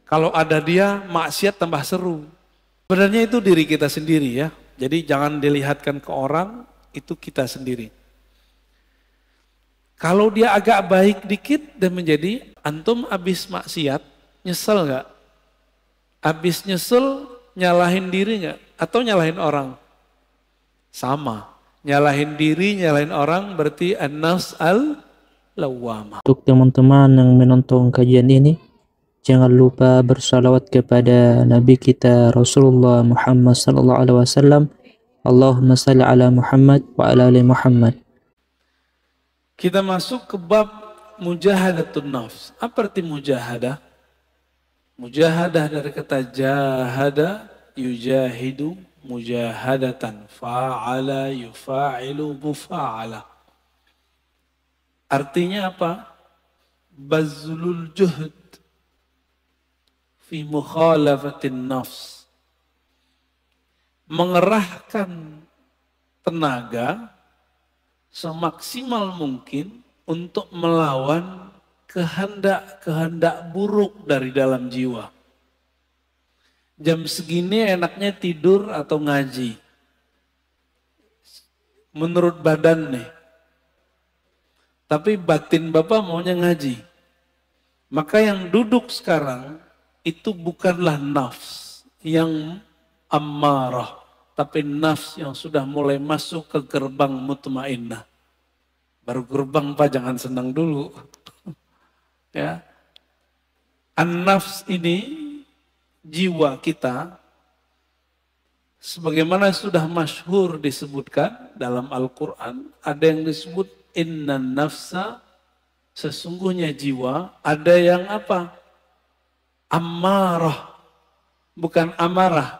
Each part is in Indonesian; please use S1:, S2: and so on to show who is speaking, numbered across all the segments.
S1: Kalau ada dia, maksiat tambah seru. Sebenarnya itu diri kita sendiri ya. Jadi jangan dilihatkan ke orang, itu kita sendiri. Kalau dia agak baik dikit dan menjadi, antum abis maksiat, nyesel nggak? Abis nyesel, nyalahin diri nggak? Atau nyalahin orang? Sama. Nyalahin diri, nyalahin orang berarti an-nafs al-lawwamah.
S2: Untuk teman-teman yang menonton kajian ini, jangan lupa bersalawat kepada Nabi kita Rasulullah Muhammad sallallahu alaihi wasallam. Allahumma salli ala Muhammad wa ala ali Muhammad.
S1: Kita masuk ke bab mujahadatun nafs. Apa arti mujahadah? Mujahadah dari kata jahada, yujahidu, mujahadatan, fa'ala, yufa'ilu, mufa'ala. Artinya apa? Bazlul juhd fi mukhalafatin nafs. Mengerahkan tenaga semaksimal mungkin untuk melawan kehendak-kehendak buruk dari dalam jiwa. Jam segini enaknya tidur atau ngaji. Menurut badan nih. Tapi batin Bapak maunya ngaji. Maka yang duduk sekarang itu bukanlah nafs yang ammarah, tapi nafs yang sudah mulai masuk ke gerbang mutmainnah. Baru gerbang Pak, jangan senang dulu. Ya. An-nafs ini jiwa kita sebagaimana sudah masyhur disebutkan dalam Al-Qur'an, ada yang disebut innan nafsa, sesungguhnya jiwa, ada yang apa? Ammarah, bukan amarah.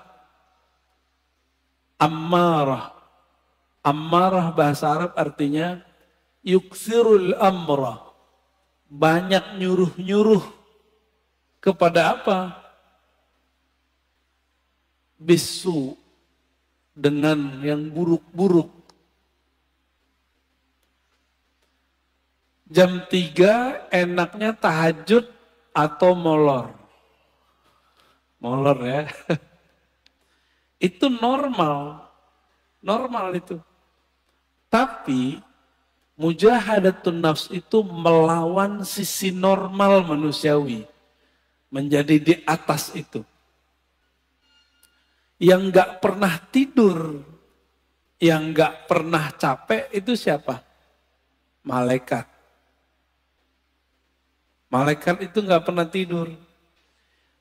S1: Ammarah. Ammarah bahasa Arab artinya yukthirul amra. Banyak nyuruh-nyuruh kepada apa? Bisu, dengan yang buruk-buruk. Jam 3 enaknya tahajud atau molor. Molor ya. Itu normal. Normal itu. Tapi mujahadatun nafs itu melawan sisi normal manusiawi. Menjadi di atas itu. Yang gak pernah tidur, yang gak pernah capek itu siapa? Malaikat. Malaikat itu gak pernah tidur.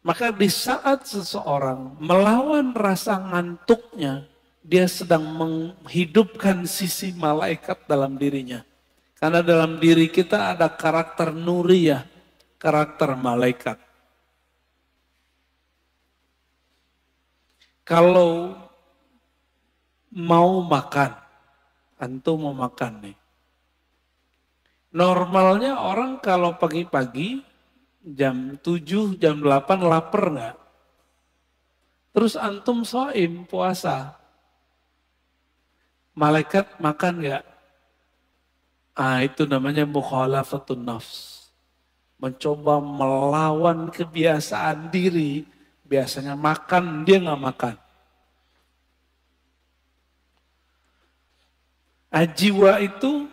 S1: Maka di saat seseorang melawan rasa ngantuknya, dia sedang menghidupkan sisi malaikat dalam dirinya. Karena dalam diri kita ada karakter nuriyah, karakter malaikat. Kalau mau makan, antum mau makan nih. Normalnya orang kalau pagi-pagi jam 7, jam 8 lapar nggak? Terus antum shaim, puasa. Malaikat makan nggak? Itu namanya mukhalafatun nafs. Mencoba melawan kebiasaan diri. Biasanya makan, dia nggak makan. Jiwa itu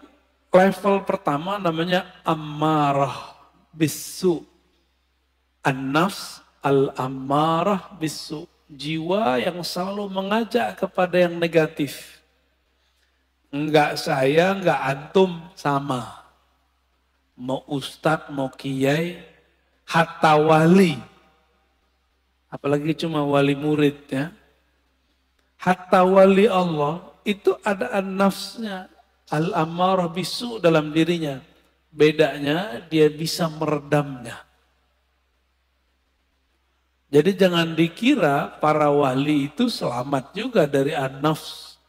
S1: level pertama namanya ammarah bisu. An-nafs al-ammarah bisu. Jiwa yang selalu mengajak kepada yang negatif. Enggak saya, enggak antum, sama. Mau ustadz, mau kiai, hatta wali. Apalagi cuma wali murid ya. Hatta wali Allah itu ada an-nafsnya. Al-ammarah bisu dalam dirinya. Bedanya dia bisa meredamnya. Jadi jangan dikira para wali itu selamat juga dari an-nafs.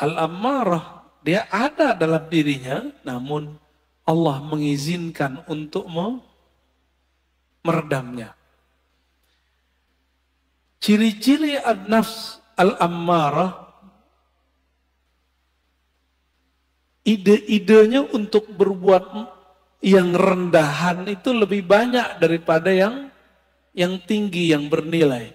S1: Al-ammarah dia ada dalam dirinya, namun Allah mengizinkan untuk meredamnya. Ciri-ciri an-nafs al-ammarah, ide-idenya untuk berbuat yang rendahan itu lebih banyak daripada yang yang tinggi, yang bernilai.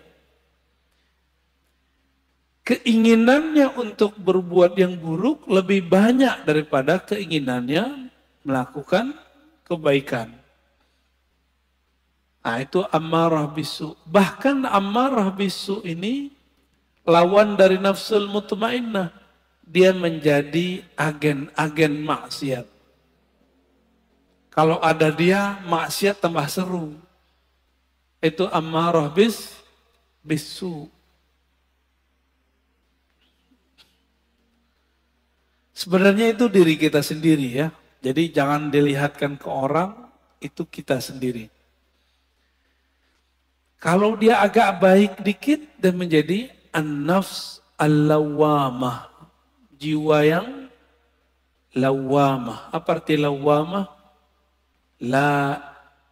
S1: Keinginannya untuk berbuat yang buruk lebih banyak daripada keinginannya melakukan kebaikan. Nah, itu ammarah bisu. Bahkan ammarah bisu ini lawan dari nafsul mutmainnah. Dia menjadi agen-agen maksiat. Kalau ada dia, maksiat tambah seru. Itu ammarah bisu. Sebenarnya itu diri kita sendiri ya. Jadi jangan dilihatkan ke orang, itu kita sendiri. Kalau dia agak baik dikit, dia menjadi an-nafs al-lawwamah. Jiwa yang lawwamah. Apa arti lawwamah?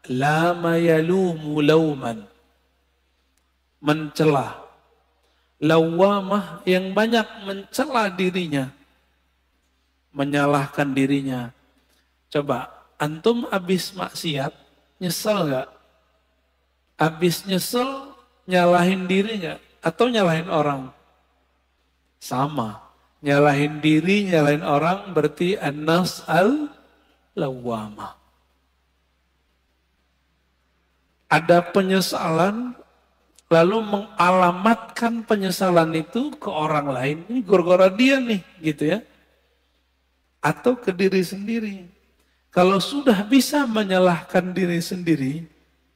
S1: Lama yalumu lawman. Mencela. Lawwamah yang banyak mencela dirinya. Menyalahkan dirinya. Coba, antum habis maksiat, nyesel gak? Habis nyesel, nyalahin diri gak? Atau nyalahin orang? Sama. Nyalahin diri, nyalahin orang berarti an-nafs al-lawwamah. Ada penyesalan, lalu mengalamatkan penyesalan itu ke orang lain. Ini gara-gara dia nih, gitu ya. Atau ke diri sendiri. Kalau sudah bisa menyalahkan diri sendiri,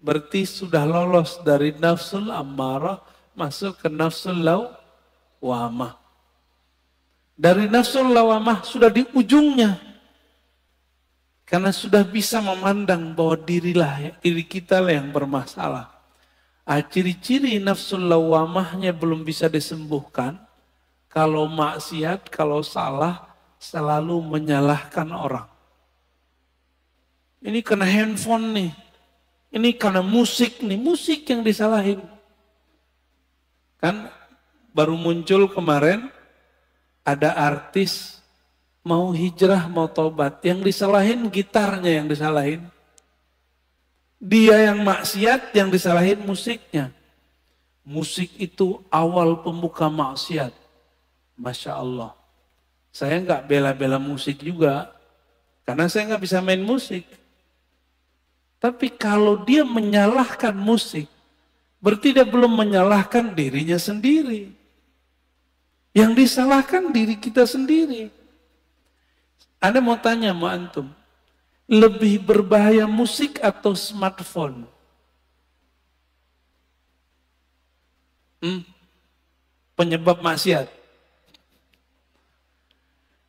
S1: berarti sudah lolos dari nafsul ammarah masuk ke nafsul lawwamah. Dari nafsul lawwamah sudah di ujungnya. Karena sudah bisa memandang bahwa diri kita lah yang bermasalah. Ciri-ciri nafsul lawwamahnya belum bisa disembuhkan. Kalau maksiat, kalau salah, selalu menyalahkan orang. Ini karena handphone nih. Ini karena musik nih. Musik yang disalahin. Kan baru muncul kemarin ada artis mau hijrah, mau tobat. Yang disalahin gitarnya yang disalahin. Dia yang maksiat, yang disalahin musiknya. Musik itu awal pembuka maksiat. Masya Allah. Saya nggak bela-bela musik juga, karena saya nggak bisa main musik. Tapi kalau dia menyalahkan musik, berarti dia belum menyalahkan dirinya sendiri. Yang disalahkan diri kita sendiri. Anda mau tanya sama antum, lebih berbahaya musik atau smartphone? Penyebab maksiat.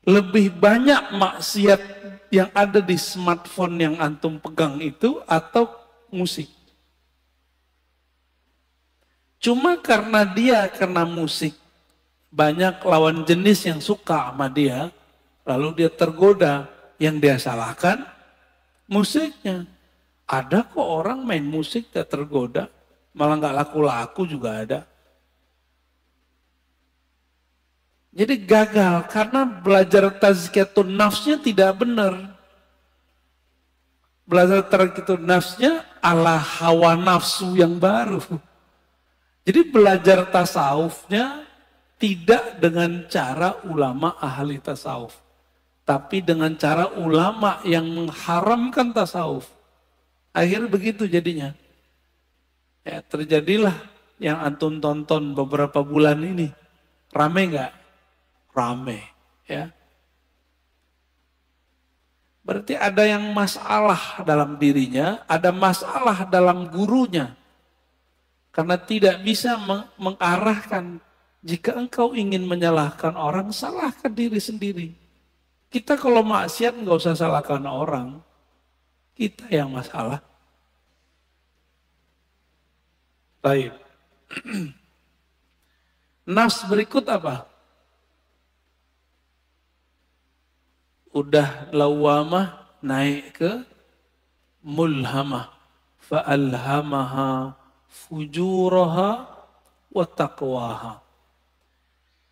S1: Lebih banyak maksiat yang ada di smartphone yang antum pegang itu atau musik? Cuma karena dia kena musik, banyak lawan jenis yang suka sama dia, lalu dia tergoda, yang dia salahkan musiknya. Ada kok orang main musik tak tergoda, malah nggak laku-laku juga ada. Jadi gagal karena belajar tazkiyatun nafsnya tidak benar. Belajar tazkiyatun nafsnya ala hawa nafsu yang baru. Jadi belajar tasawufnya tidak dengan cara ulama ahli tasawuf. Tapi dengan cara ulama yang mengharamkan tasawuf. Akhirnya begitu jadinya. Ya, terjadilah yang antum tonton beberapa bulan ini. Rame nggak? Rame, ya. Berarti ada yang masalah dalam dirinya, ada masalah dalam gurunya. Karena tidak bisa mengarahkan. Jika engkau ingin menyalahkan orang, salahkan diri sendiri. Kita kalau maksiat nggak usah salahkan orang. Kita yang masalah. Baik. Nafs berikut apa? Udah lawamah naik ke mulhamah. Fa'alhamaha fujuraha wa taqwaha.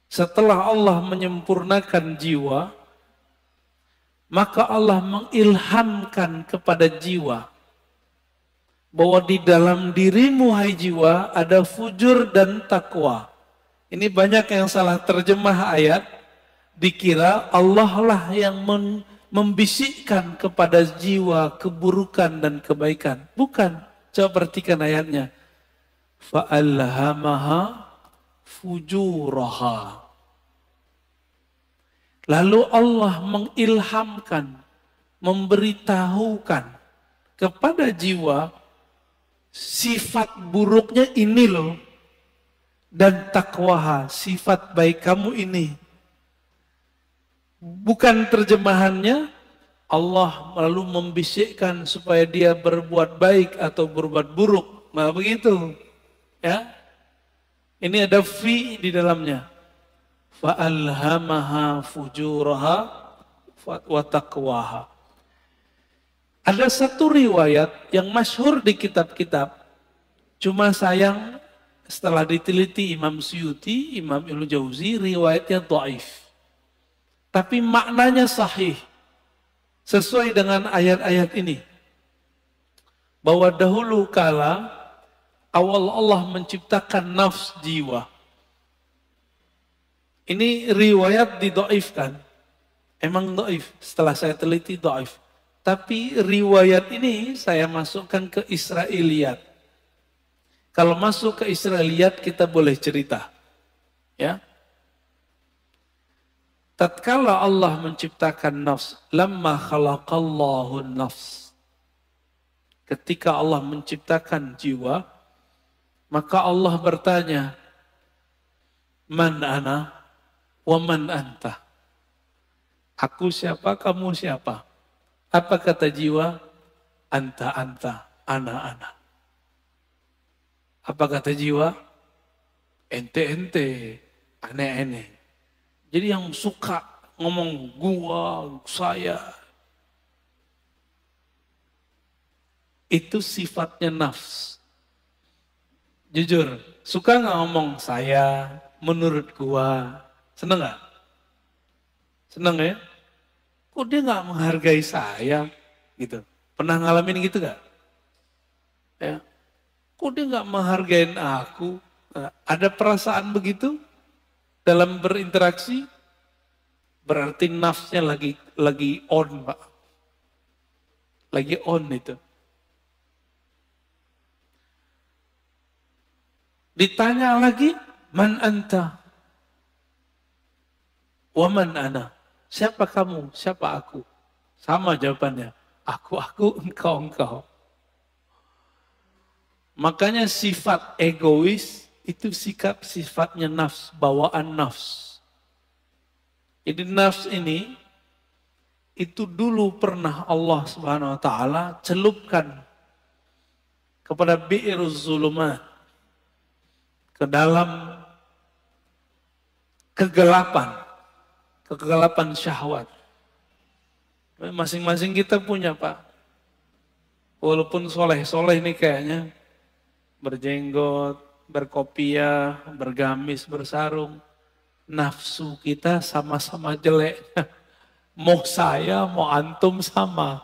S1: Setelah Allah menyempurnakan jiwa, maka Allah mengilhamkan kepada jiwa bahwa di dalam dirimu hai jiwa ada fujur dan takwa. Ini banyak yang salah terjemah ayat, dikira Allah lah yang membisikkan kepada jiwa keburukan dan kebaikan. Bukan. Coba perhatikan ayatnya. Fa'alhamaha fujuraha. Lalu Allah mengilhamkan, memberitahukan kepada jiwa sifat buruknya ini loh, dan takwaha, sifat baik kamu ini. Bukan terjemahannya Allah lalu membisikkan supaya dia berbuat baik atau berbuat buruk. Nah begitu. Ya. Ini ada fi di dalamnya. Fa'alhamaha fujuraha wa taqwaha. Ada satu riwayat yang masyhur di kitab-kitab. Cuma sayang setelah diteliti Imam Suyuti, Imam Ibnu Jauzi, riwayatnya dhaif. Tapi maknanya sahih. Sesuai dengan ayat-ayat ini. Bahwa dahulu kala awal Allah menciptakan nafs jiwa. Ini riwayat didhaifkan. Emang dhaif, setelah saya teliti dhaif. Tapi riwayat ini saya masukkan ke Israiliyat. Kalau masuk ke Israiliyat kita boleh cerita. Ya. Tatkala Allah menciptakan nafs, lamma khalaqallahu nafs. Ketika Allah menciptakan jiwa, maka Allah bertanya, Man ana wa man anta. Aku siapa, kamu siapa? Apa kata jiwa? Anta, ana. Apa kata jiwa? Ente, ane. Jadi yang suka ngomong gua, saya, itu sifatnya nafs. Jujur, suka nggak ngomong saya, menurut gua? Seneng nggak? Seneng ya? Kok dia nggak menghargai saya? Gitu. Pernah ngalamin gitu nggak? Ya. Kok dia nggak menghargain aku? Nah, ada perasaan begitu dalam berinteraksi? Berarti nafsnya lagi on, Pak. Lagi on itu. Ditanya lagi, man anta? Wa man ana? Siapa kamu? Siapa aku? Sama jawabannya. Aku, engkau. Makanya sifat egois itu sifatnya nafs, bawaan nafs. Jadi nafs ini itu dulu pernah Allah Subhanahu wa taala celupkan kepada bi'iruz zulumat, ke dalam kegelapan syahwat. Masing-masing kita punya, Pak. Walaupun soleh ini kayaknya berjenggot, berkopiah, bergamis, bersarung, nafsu kita sama-sama jelek. Mau saya, mau antum sama.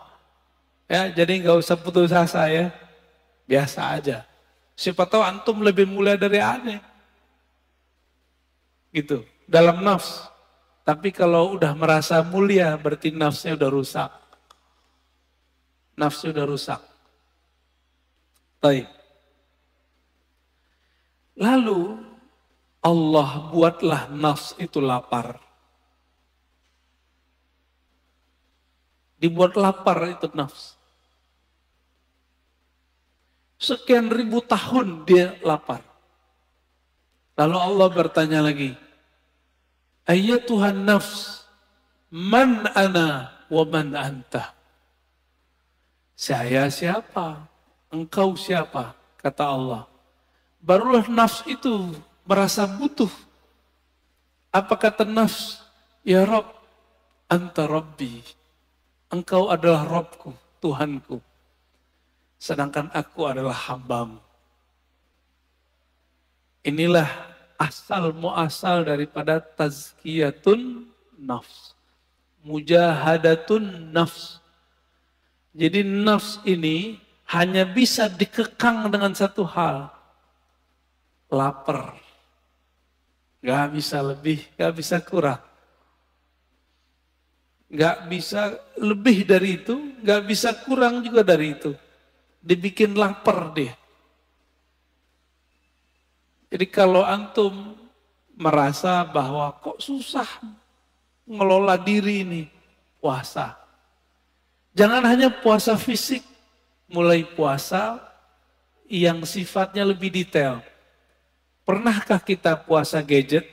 S1: Ya, jadi nggak usah putus asa ya. Biasa aja. Siapa tahu antum lebih mulia dari aneh. Gitu, dalam nafs. Tapi kalau udah merasa mulia, berarti nafsnya udah rusak. Nafsnya udah rusak. Baik. Lalu Allah buatlah nafs itu lapar. Dibuat lapar itu nafs. Sekian ribu tahun dia lapar. Lalu Allah bertanya lagi, Tuhan nafs, man ana wa man anta. Saya siapa? Engkau siapa? Kata Allah. Barulah nafs itu merasa butuh. Apa kata nafs? Ya Rabb, anta Rabbi. Engkau adalah Rabbku, Tuhanku. Sedangkan aku adalah hambamu. Inilah asal muasal daripada tazkiyatun nafs. Mujahadatun nafs. Jadi nafs ini hanya bisa dikekang dengan satu hal, lapar. Gak bisa lebih, gak bisa kurang. Gak bisa lebih dari itu, gak bisa kurang juga dari itu. Dibikin lapar dia. Jadi kalau antum merasa bahwa kok susah ngelola diri ini, puasa. Jangan hanya puasa fisik, mulai puasa yang sifatnya lebih detail. Pernahkah kita puasa gadget?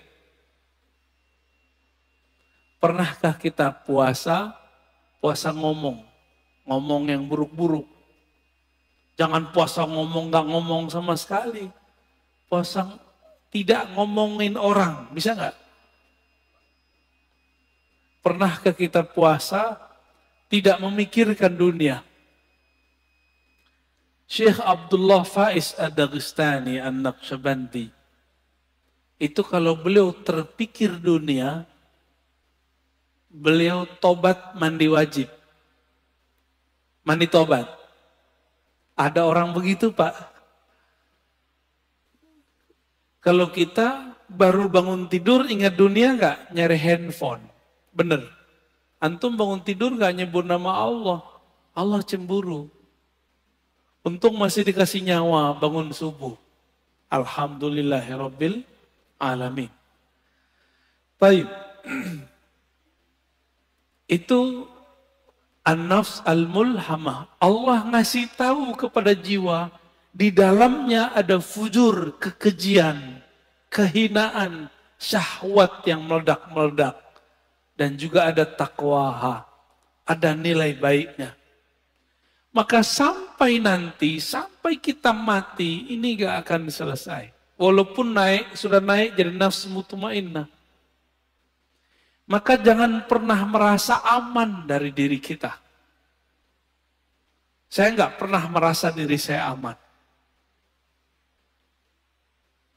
S1: Pernahkah kita puasa ngomong? Ngomong yang buruk-buruk. Jangan puasa ngomong, gak ngomong sama sekali. Puasa tidak ngomongin orang, bisa gak? Pernahkah kita puasa tidak memikirkan dunia? Syekh Abdullah Faiz Ad-Dagestani An-Naqsyabandi itu kalau beliau terpikir dunia, beliau tobat mandi wajib. Mandi tobat. Ada orang begitu, Pak. Kalau kita baru bangun tidur ingat dunia nggak? Nyari handphone. Bener. Antum bangun tidur nggak nyebut nama Allah. Allah cemburu. Untung masih dikasih nyawa bangun subuh. Alhamdulillahirabbil alamin. Baik. Itu an-nafs al-mulhamah. Allah ngasih tahu kepada jiwa, di dalamnya ada fujur, kekejian, kehinaan, syahwat yang meledak-meledak. Dan juga ada taqwaha, ada nilai baiknya. Maka sampai nanti, sampai kita mati, ini gak akan selesai. Walaupun naik, sudah naik jadi nafsu mutmainnah. Maka jangan pernah merasa aman dari diri kita. Saya nggak pernah merasa diri saya aman.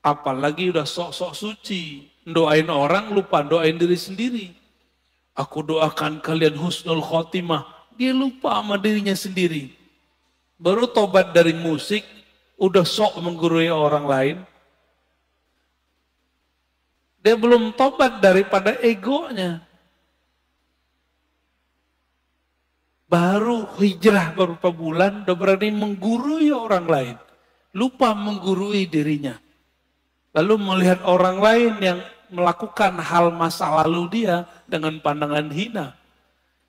S1: Apalagi udah sok-sok suci. Doain orang lupa doain diri sendiri. Aku doakan kalian husnul khotimah. Dia lupa sama dirinya sendiri. Baru tobat dari musik, udah sok menggurui orang lain. Dia belum tobat daripada egonya. Baru hijrah beberapa bulan, udah berani menggurui orang lain. Lupa menggurui dirinya. Lalu melihat orang lain yang melakukan hal masa lalu dia dengan pandangan hina.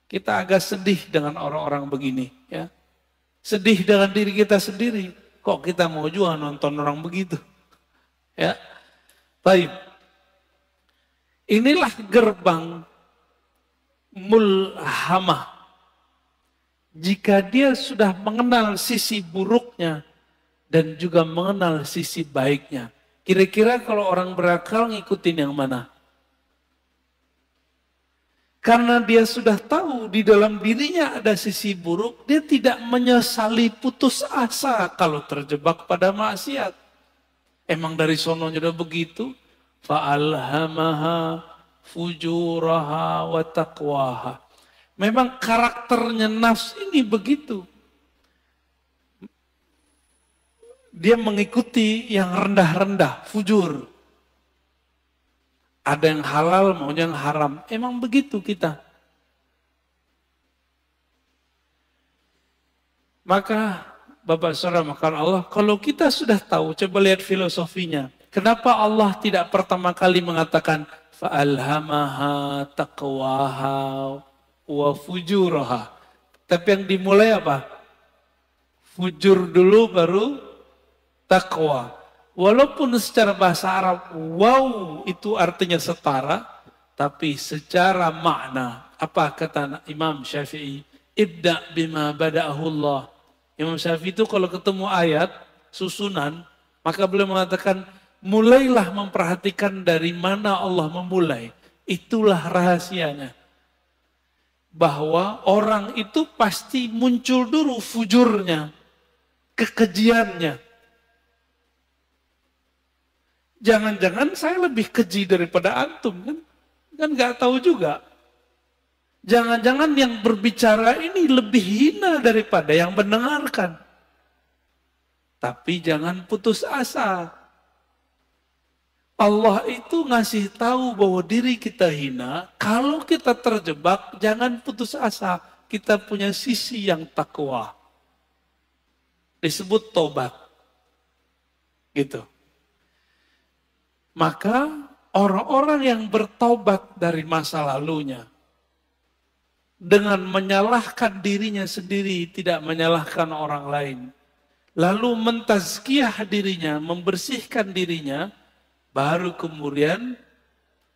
S1: Kita agak sedih dengan orang-orang begini. Ya. Sedih dengan diri kita sendiri. Kok kita mau juga nonton orang begitu? Ya, baik. Inilah gerbang mulhamah. Jika dia sudah mengenal sisi buruknya dan juga mengenal sisi baiknya. Kira-kira kalau orang berakal ngikutin yang mana? Karena dia sudah tahu di dalam dirinya ada sisi buruk, dia tidak menyesali putus asa kalau terjebak pada maksiat. Emang dari sononya udah begitu? Fa'alhamaha fujuraha wa taqwaha. Memang karakternya nafs ini begitu. Dia mengikuti yang rendah-rendah, fujur. Ada yang halal, maunya yang haram. Emang begitu kita. Maka Bapak Saudara makan Allah, kalau kita sudah tahu, coba lihat filosofinya. Kenapa Allah tidak pertama kali mengatakan fa'alhamaha taqwaha wa fujuraha. Tapi yang dimulai apa? Fujur dulu baru taqwa. Walaupun secara bahasa Arab wow itu artinya setara, tapi secara makna apa kata Imam Syafi'i? Ibda bima bada'ahu Allah. Imam Syafi'i itu kalau ketemu ayat susunan, maka beliau mengatakan mulailah memperhatikan dari mana Allah memulai. Itulah rahasianya. Bahwa orang itu pasti muncul dulu fujurnya, kekejiannya. Jangan-jangan saya lebih keji daripada antum kan? Kan nggak tahu juga. Jangan-jangan yang berbicara ini lebih hina daripada yang mendengarkan. Tapi jangan putus asa. Allah itu ngasih tahu bahwa diri kita hina. Kalau kita terjebak, jangan putus asa. Kita punya sisi yang takwa. Disebut tobat. Gitu. Maka orang-orang yang bertobat dari masa lalunya, dengan menyalahkan dirinya sendiri, tidak menyalahkan orang lain, lalu mentazkiyah dirinya, membersihkan dirinya, baru kemudian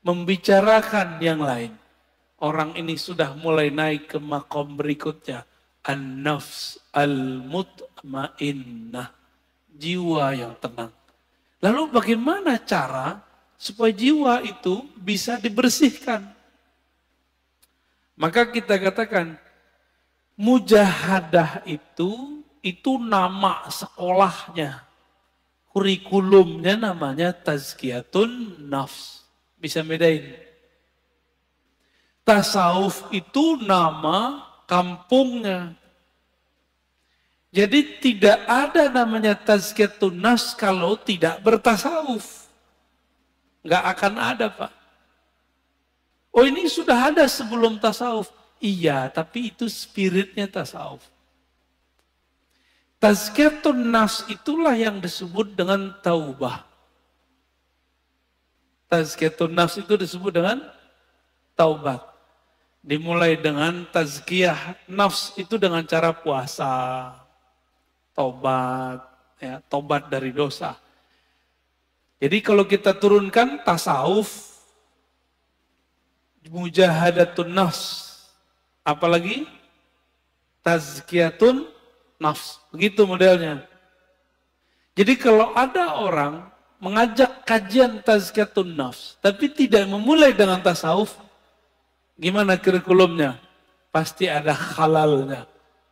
S1: membicarakan yang lain. Orang ini sudah mulai naik ke makom berikutnya. An-nafs al-mutmainnah. Jiwa yang tenang. Lalu bagaimana cara supaya jiwa itu bisa dibersihkan? Maka kita katakan, mujahadah itu nama sekolahnya. Kurikulumnya namanya tazkiyatun nafs. Bisa bedain. Tasawuf itu nama kampungnya. Jadi tidak ada namanya tazkiyatun nafs kalau tidak bertasawuf. Nggak akan ada, Pak. Oh, ini sudah ada sebelum tasawuf. Iya, tapi itu spiritnya tasawuf. Tazkiyatun nafs itulah yang disebut dengan taubah. Tazkiyatun nafs itu disebut dengan taubat. Dimulai dengan tazkiyah nafs itu dengan cara puasa, tobat, ya, tobat dari dosa. Jadi kalau kita turunkan tasawuf, mujahadatun nafs, apalagi tazkiyatun nafs, begitu modelnya. Jadi kalau ada orang mengajak kajian tazkiyatun nafs, tapi tidak memulai dengan tasawuf, gimana kurikulumnya? Pasti ada halalnya,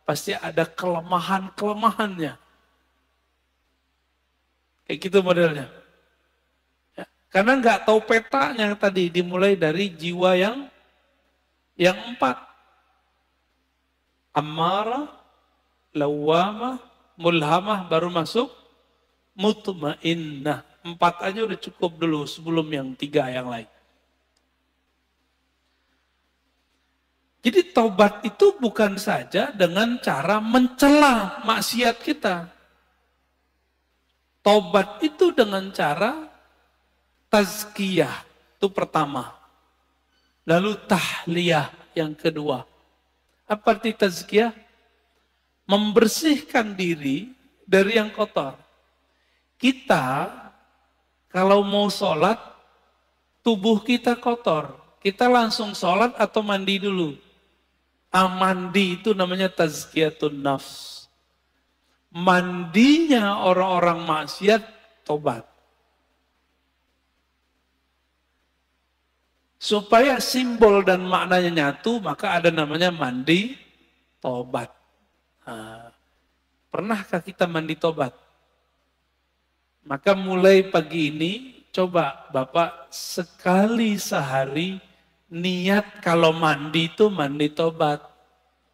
S1: pasti ada kelemahan-kelemahannya. Kayak gitu modelnya. Ya, karena nggak tahu petanya tadi, dimulai dari jiwa yang 4. Ammarah, lawamah, mulhamah, baru masuk mutmainnah. 4 aja udah cukup dulu sebelum yang 3 yang lain. Jadi taubat itu bukan saja dengan cara mencela maksiat kita. Taubat itu dengan cara tazkiyah, itu pertama. Lalu tahliyah yang kedua. Apa arti tazkiyah? Membersihkan diri dari yang kotor. Kita kalau mau sholat, tubuh kita kotor. Kita langsung sholat atau mandi dulu? Mandi itu namanya tazkiyatun nafs. Mandinya orang-orang maksiat, tobat. Supaya simbol dan maknanya nyatu, maka ada namanya mandi tobat. Nah, pernahkah kita mandi tobat? Maka mulai pagi ini, coba Bapak sekali sehari niat kalau mandi itu mandi tobat.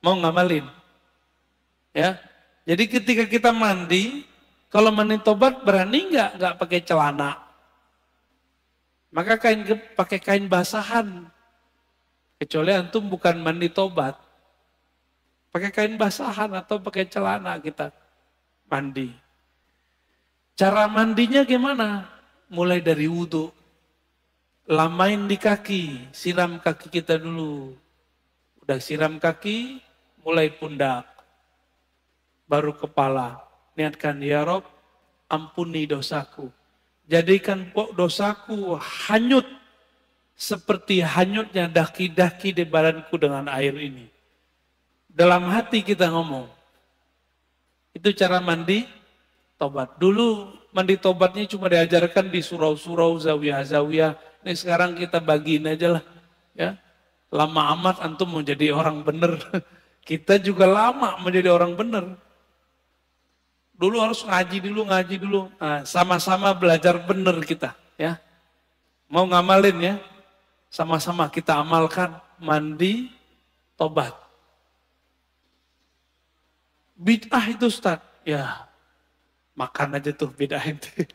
S1: Mau ngamalin? Ya. Jadi ketika kita mandi, kalau mandi tobat berani nggak pakai celana? Maka pakai kain basahan. Kecuali antum bukan mandi tobat. Pakai kain basahan atau pakai celana kita mandi. Cara mandinya gimana? Mulai dari wudhu. Lamain di kaki, siram kaki kita dulu. Udah siram kaki, mulai pundak. Baru kepala. Niatkan, ya Rob, ampuni dosaku. Jadikan dosaku hanyut seperti hanyutnya daki-daki di badanku dengan air ini. Dalam hati kita ngomong. Itu cara mandi tobat. Dulu mandi tobatnya cuma diajarkan di surau-surau, zawiyah-zawiyah. Ini sekarang kita bagiin aja lah. Ya. Lama amat antum mau jadi orang bener. Kita juga lama menjadi orang bener. Dulu harus ngaji dulu. Nah, sama-sama belajar bener kita. Ya. Mau ngamalin ya. Sama-sama kita amalkan. Mandi, tobat. Bid'ah itu Ustaz. Ya. Makan aja tuh bid'ah itu.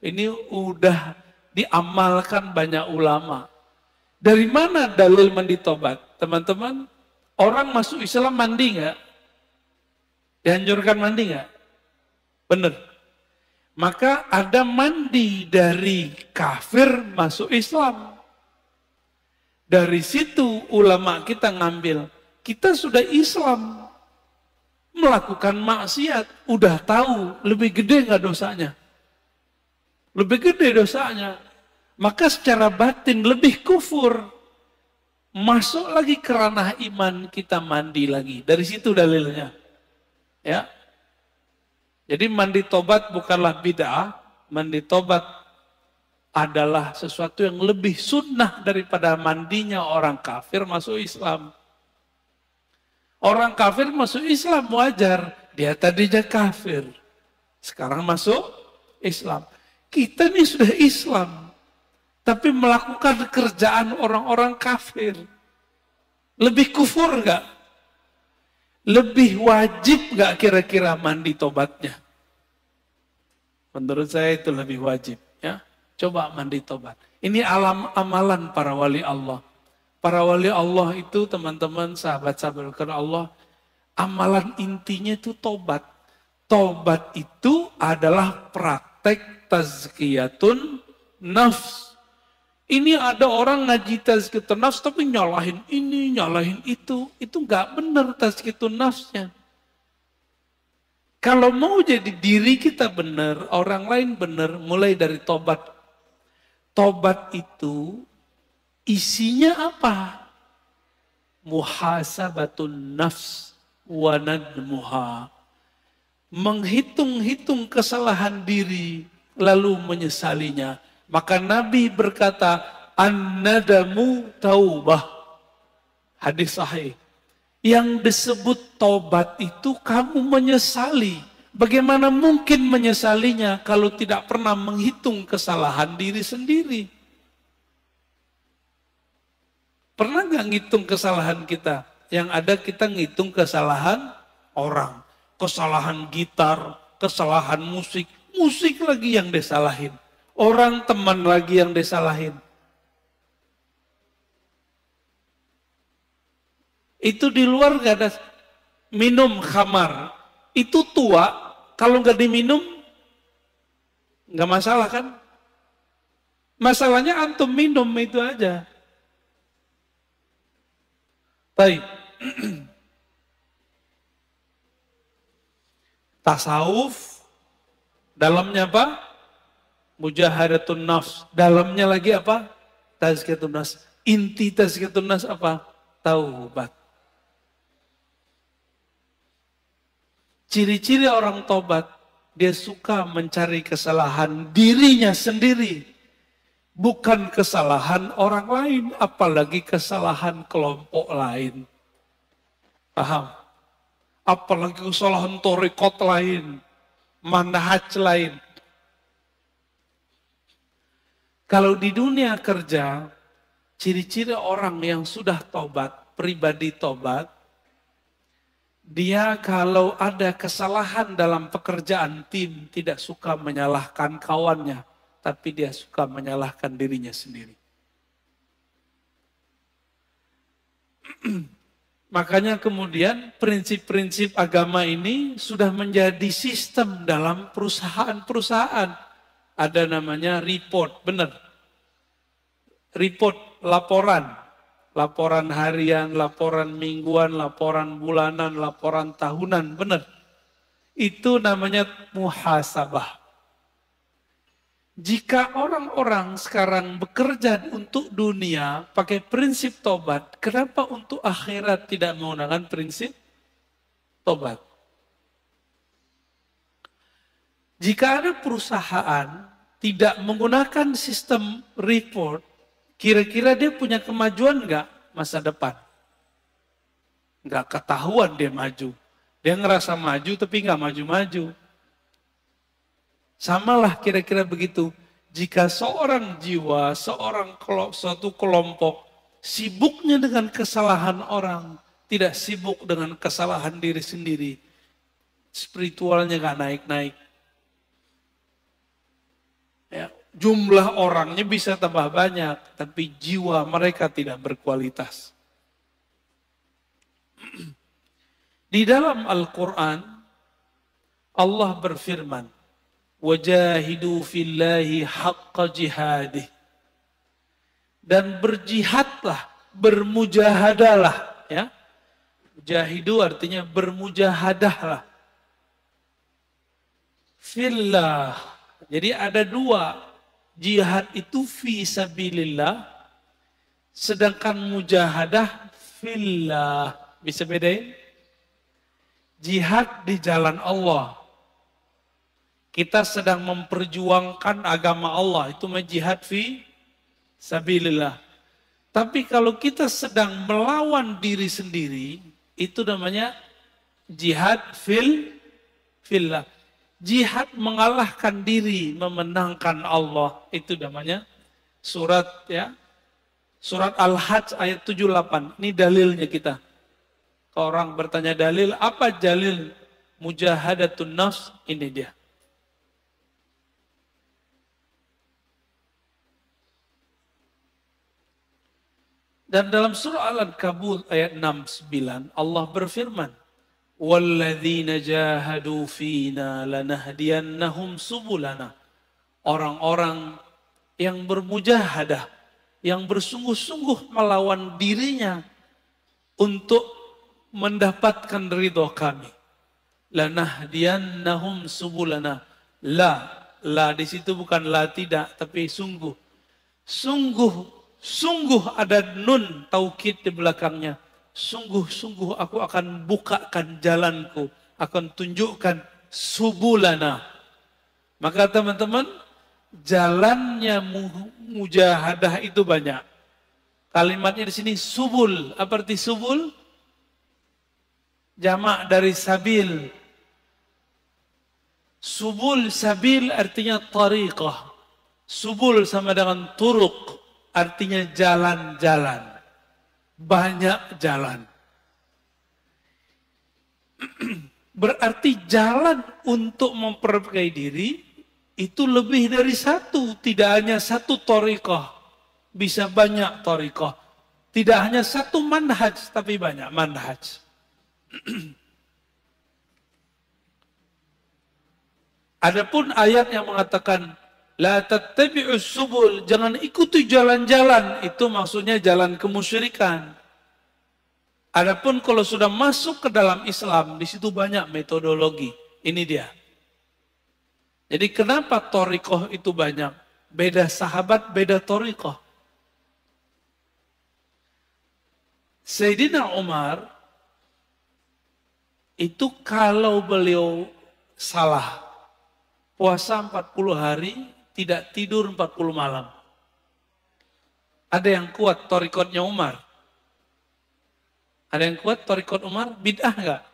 S1: Ini udah diamalkan banyak ulama. Dari mana dalil mandi tobat? Teman-teman, orang masuk Islam mandi nggak? Dianjurkan mandi nggak? Bener. Maka ada mandi dari kafir masuk Islam. Dari situ ulama kita ngambil. Kita sudah Islam. Melakukan maksiat. Udah tahu lebih gede nggak dosanya? Lebih gede dosanya. Maka secara batin lebih kufur. Masuk lagi ke ranah iman, kita mandi lagi. Dari situ dalilnya. Ya. Jadi mandi tobat bukanlah bid'ah. Mandi tobat adalah sesuatu yang lebih sunnah daripada mandinya orang kafir masuk Islam. Orang kafir masuk Islam wajar. Dia tadinya kafir. Sekarang masuk Islam. Kita ini sudah Islam. Tapi melakukan kerjaan orang-orang kafir. Lebih kufur enggak? Lebih wajib enggak kira-kira mandi tobatnya? Menurut saya itu lebih wajib. Ya, coba mandi tobat. Ini amalan para wali Allah. Para wali Allah itu teman-teman, sahabat-sahabat Allah, amalan intinya itu tobat. Tobat itu adalah praktek tazkiyatun nafs. Ini ada orang ngaji tazkiyatun nafs tapi nyalahin ini, nyalahin itu. Itu nggak benar tazkiyatun nafsnya. Kalau mau jadi diri kita benar, orang lain benar, mulai dari tobat. Tobat itu isinya apa? Muhasabatun nafs wa nadmuha. Menghitung-hitung kesalahan diri, lalu menyesalinya. Maka Nabi berkata, an-nadamu taubah. Hadis sahih. Yang disebut tobat itu kamu menyesali. Bagaimana mungkin menyesalinya kalau tidak pernah menghitung kesalahan diri sendiri? Pernah nggak ngitung kesalahan kita? Yang ada kita ngitung kesalahan orang. Kesalahan gitar, kesalahan musik. Musik lagi yang disalahin. Orang teman lagi yang disalahin. Itu di luar gak ada minum khamar. Itu tua, kalau gak diminum, gak masalah kan? Masalahnya antum minum itu aja. Baik. Tasawuf, dalamnya apa? Mujahadatun nafs. Dalamnya lagi apa? Tazkiyatun nafs. Inti tazkiyatun nafs apa? Taubat. Ciri-ciri orang tobat, dia suka mencari kesalahan dirinya sendiri. Bukan kesalahan orang lain, apalagi kesalahan kelompok lain. Paham? Apalagi kesalahan torikot lain, manhaj lain. Kalau di dunia kerja, ciri-ciri orang yang sudah tobat, pribadi tobat, dia kalau ada kesalahan dalam pekerjaan tim, tidak suka menyalahkan kawannya, tapi dia suka menyalahkan dirinya sendiri. Makanya kemudian prinsip-prinsip agama ini sudah menjadi sistem dalam perusahaan-perusahaan. Ada namanya report, benar. Report, laporan. Laporan harian, laporan mingguan, laporan bulanan, laporan tahunan, benar. Itu namanya muhasabah. Jika orang-orang sekarang bekerja untuk dunia pakai prinsip tobat, kenapa untuk akhirat tidak menggunakan prinsip tobat? Jika ada perusahaan tidak menggunakan sistem report, kira-kira dia punya kemajuan enggak masa depan? Enggak ketahuan dia maju. Dia ngerasa maju tapi enggak maju-maju. Samalah kira-kira begitu. Jika seorang jiwa, suatu kelompok sibuknya dengan kesalahan orang, tidak sibuk dengan kesalahan diri sendiri, spiritualnya enggak naik-naik. jumlah orangnya bisa tambah banyak, tapi jiwa mereka tidak berkualitas. Di dalam Al-Quran, Allah berfirman, "Wajahidu fillahi haqqa jihadih." Dan berjihadlah, bermujahadalah. Ya. Jahidu artinya bermujahadahlah. Fillah. Jadi ada dua. Jihad itu fi sabilillah. Sedangkan mujahadah fillah. Bisa bedain? Jihad di jalan Allah. Kita sedang memperjuangkan agama Allah. Itu jihad fi sabilillah. Tapi kalau kita sedang melawan diri sendiri, itu namanya jihad fillah. Jihad mengalahkan diri, memenangkan Allah. Itu namanya surat Surat Al-Hajj ayat 78. Ini dalilnya kita. Kalau orang bertanya dalil, apa dalil mujahadatun nafs? Ini dia. Dan dalam surah Al-Ankabut ayat 69 Allah berfirman, "Walladzina jahadu fina lanahdiyannahum subulana." Orang-orang yang bermujahadah, yang bersungguh-sungguh melawan dirinya untuk mendapatkan ridho kami. Lanahdiyannahum subulana. La di situ bukan la tidak, tapi sungguh. Sungguh ada nun taukid di belakangnya. Sungguh aku akan bukakan jalanku, akan tunjukkan subulana. Maka teman-teman, jalannya mujahadah itu banyak. Kalimatnya di sini subul. Apa arti subul? Jamak dari sabil. Subul, sabil artinya tariqah. Subul sama dengan turuk. Artinya jalan-jalan. Banyak jalan. Berarti jalan untuk memperbaiki diri itu lebih dari satu. Tidak hanya satu thariqah. Bisa banyak thariqah. Tidak hanya satu manhaj, tapi banyak manhaj. Adapun ayat yang mengatakan la tattabi'us subul, jangan ikuti jalan-jalan, itu maksudnya jalan kemusyrikan. Adapun kalau sudah masuk ke dalam Islam, di situ banyak metodologi. Ini dia. Jadi kenapa thariqah itu banyak? Beda sahabat, beda thariqah. Sayyidina Umar itu kalau beliau salah puasa 40 hari, tidak tidur 40 malam. Ada yang kuat thariqatnya Umar? Ada yang kuat thariqat Umar? Bid'ah enggak?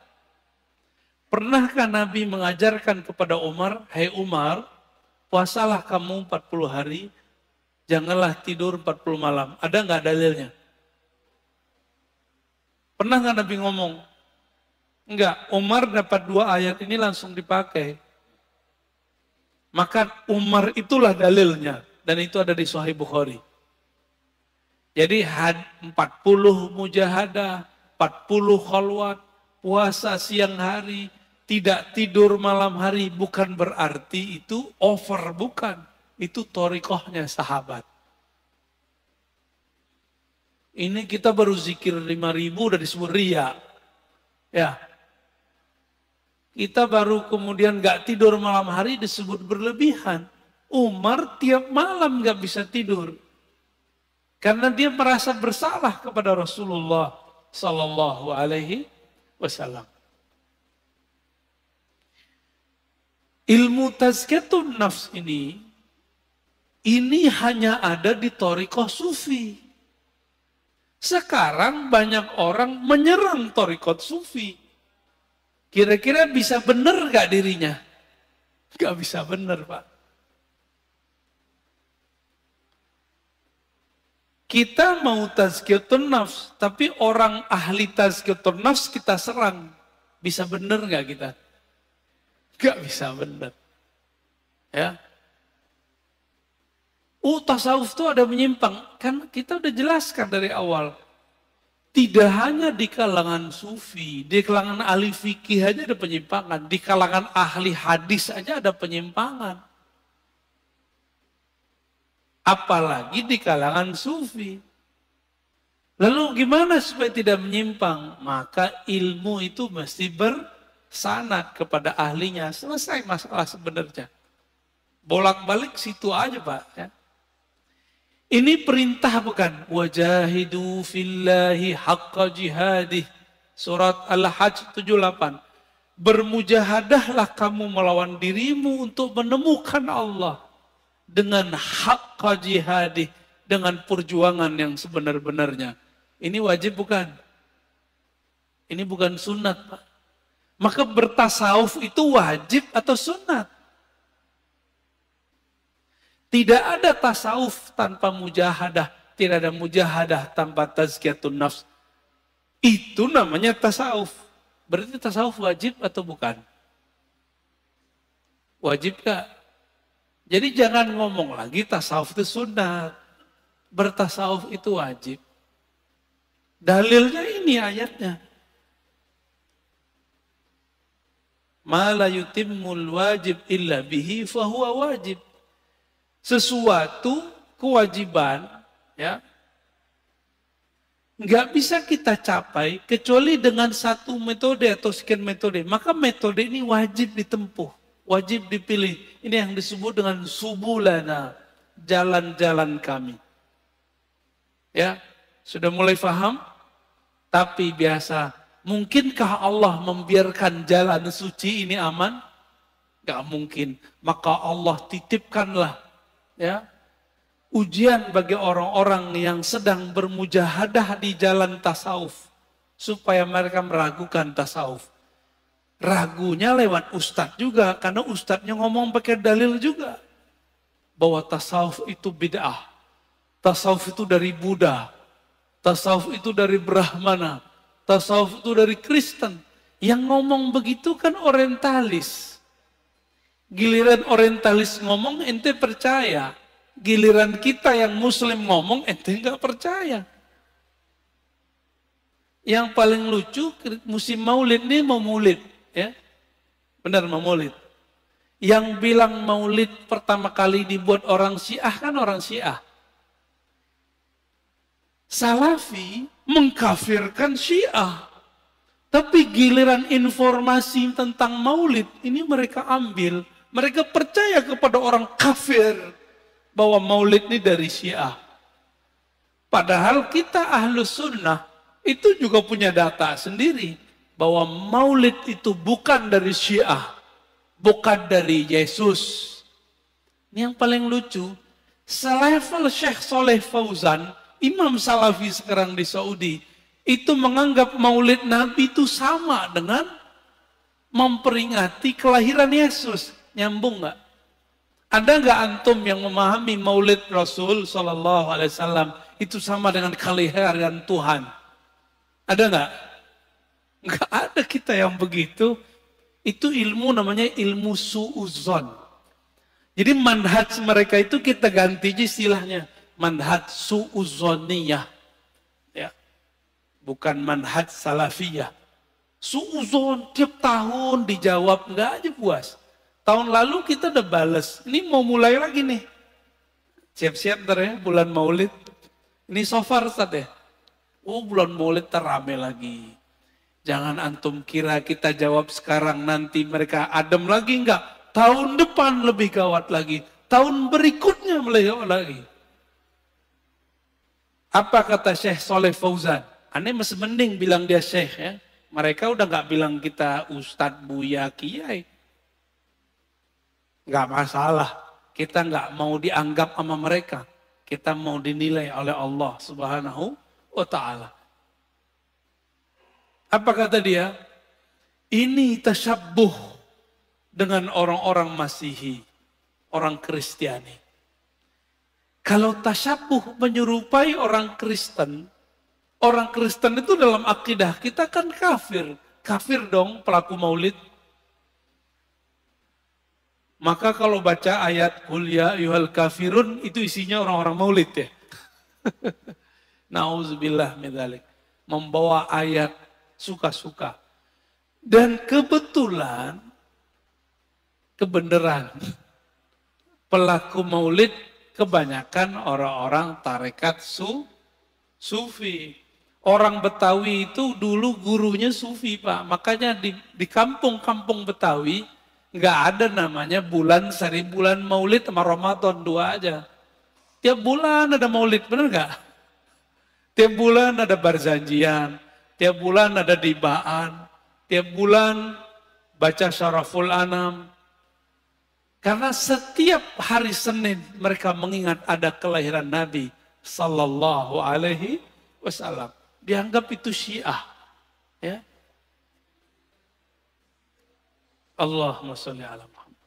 S1: Pernahkah Nabi mengajarkan kepada Umar, "Hai Umar, puasalah kamu 40 hari, janganlah tidur 40 malam." Ada enggak dalilnya? Pernah enggak Nabi ngomong? Enggak, Umar dapat 2 ayat ini langsung dipakai. Maka Umar itulah dalilnya. Dan itu ada di Sahih Bukhari. Jadi 40 mujahadah, 40 khalwat, puasa siang hari, tidak tidur malam hari, bukan berarti itu over, bukan. Itu thariqahnya sahabat. Ini kita baru zikir 5.000 udah disebut riya. Ya. Kita baru kemudian gak tidur malam hari disebut berlebihan. Umar tiap malam gak bisa tidur. Karena dia merasa bersalah kepada Rasulullah Sallallahu Alaihi Wasallam. Ilmu tazkiyatun nafs ini hanya ada di thariqah sufi. Sekarang banyak orang menyerang thariqah sufi. Kira-kira bisa benar gak dirinya? Gak bisa benar, Pak. Kita mau tazkiyatun nafs, tapi orang ahli tazkiyatun nafs kita serang. Bisa benar gak kita? Gak bisa benar. Ya. Tasawuf itu ada menyimpang. Kan kita udah jelaskan dari awal. Tidak hanya di kalangan sufi, di kalangan ahli fikih aja ada penyimpangan. Di kalangan ahli hadis aja ada penyimpangan. Apalagi di kalangan sufi. Lalu gimana supaya tidak menyimpang? Maka ilmu itu mesti bersanad kepada ahlinya. Selesai masalah sebenarnya. Bolak-balik situ aja Pak. Ya. Ini perintah bukan? Wajahidu fillahi haqqa jihadih. Surat Al-Hajj 78. Bermujahadahlah kamu melawan dirimu untuk menemukan Allah. Dengan haqqa jihadih. Dengan perjuangan yang sebenar-benarnya. Ini wajib bukan? Ini bukan sunat Pak. Maka bertasawuf itu wajib atau sunat? Tidak ada tasawuf tanpa mujahadah. Tidak ada mujahadah tanpa tazkiyatun nafs. Itu namanya tasawuf. Berarti tasawuf wajib atau bukan? Wajib gak? Jadi jangan ngomong lagi tasawuf itu sunat. Bertasawuf itu wajib. Dalilnya ini ayatnya. Ma la yutimmul wajib illa bihi fahuwa wajib. Sesuatu kewajiban ya nggak bisa kita capai kecuali dengan satu metode atau sekian metode. Maka metode ini wajib ditempuh, wajib dipilih. Ini yang disebut dengan subulana, jalan-jalan kami. Ya, sudah mulai paham? Tapi biasa, mungkinkah Allah membiarkan jalan suci ini aman? Gak mungkin. Maka Allah titipkanlah ya ujian bagi orang-orang yang sedang bermujahadah di jalan tasawuf supaya mereka meragukan tasawuf. Ragunya lewat ustadz juga karena ustadznya ngomong pakai dalil juga bahwa tasawuf itu bid'ah, tasawuf itu dari Buddha, tasawuf itu dari Brahmana, tasawuf itu dari Kristen. Yang ngomong begitu kan orientalis. Giliran orientalis ngomong, ente percaya. Giliran kita yang muslim ngomong, ente nggak percaya. Yang paling lucu, musim maulid ini mau maulid. Ya? Benar mau maulid. Yang bilang maulid pertama kali dibuat orang Syiah kan orang Syiah. Salafi mengkafirkan Syiah. Tapi giliran informasi tentang maulid, ini mereka ambil. Mereka percaya kepada orang kafir bahwa maulid ini dari Syiah. Padahal kita ahlus sunnah itu juga punya data sendiri. Bahwa maulid itu bukan dari Syiah. Bukan dari Yesus. Ini yang paling lucu. Selevel Syekh Soleh Fauzan, Imam Salafi sekarang di Saudi, itu menganggap maulid Nabi itu sama dengan memperingati kelahiran Yesus. Nyambung nggak? Ada nggak antum yang memahami maulid Rasul Sallallahu Alaihi Wasallam itu sama dengan kelahiran Tuhan? Ada nggak? Nggak ada kita yang begitu. Itu ilmu namanya ilmu su'uzon. Jadi manhaj mereka itu kita ganti istilahnya manhaj su'uzoniyah, ya, bukan manhaj salafiyah. Su'uzon tiap tahun dijawab nggak aja puas. Tahun lalu kita udah bales. Ini mau mulai lagi nih. Siap-siap ntar ya, bulan maulid. Ini so far Ustaz ya. Oh bulan maulid terame lagi. Jangan antum kira kita jawab sekarang nanti mereka adem lagi enggak. Tahun depan lebih gawat lagi. Tahun berikutnya lebih lagi. Apa kata Syekh Soleh Fauzan? Aneh masih mending bilang dia Syekh ya. Mereka udah nggak bilang kita Ustadz, Buya, Kiai. Nggak masalah. Kita nggak mau dianggap sama mereka. Kita mau dinilai oleh Allah Subhanahu wa Ta'ala. Apa kata dia? Ini tasyabbuh dengan orang-orang Masihi, orang Kristiani. Kalau tasyabbuh menyerupai orang Kristen itu dalam akidah kita kan kafir. Kafir dong pelaku maulid. Maka kalau baca ayat Qul ya ayyuhal kafirun, itu isinya orang-orang maulid ya. Nauzubillah min dzalik. Membawa ayat suka-suka. Dan kebetulan, kebenaran, pelaku maulid kebanyakan orang-orang tarekat sufi. Orang Betawi itu dulu gurunya sufi, Pak. Makanya di kampung-kampung Betawi nggak ada namanya bulan maulid sama Ramadan, dua aja. Tiap bulan ada maulid, bener nggak? Tiap bulan ada barzanjian, tiap bulan ada dibaan, tiap bulan baca syaraful anam. Karena setiap hari Senin mereka mengingat ada kelahiran Nabi Sallallahu Alaihi Wasallam. Dianggap itu Syiah. Ya. Allahumma sholli ala Muhammad.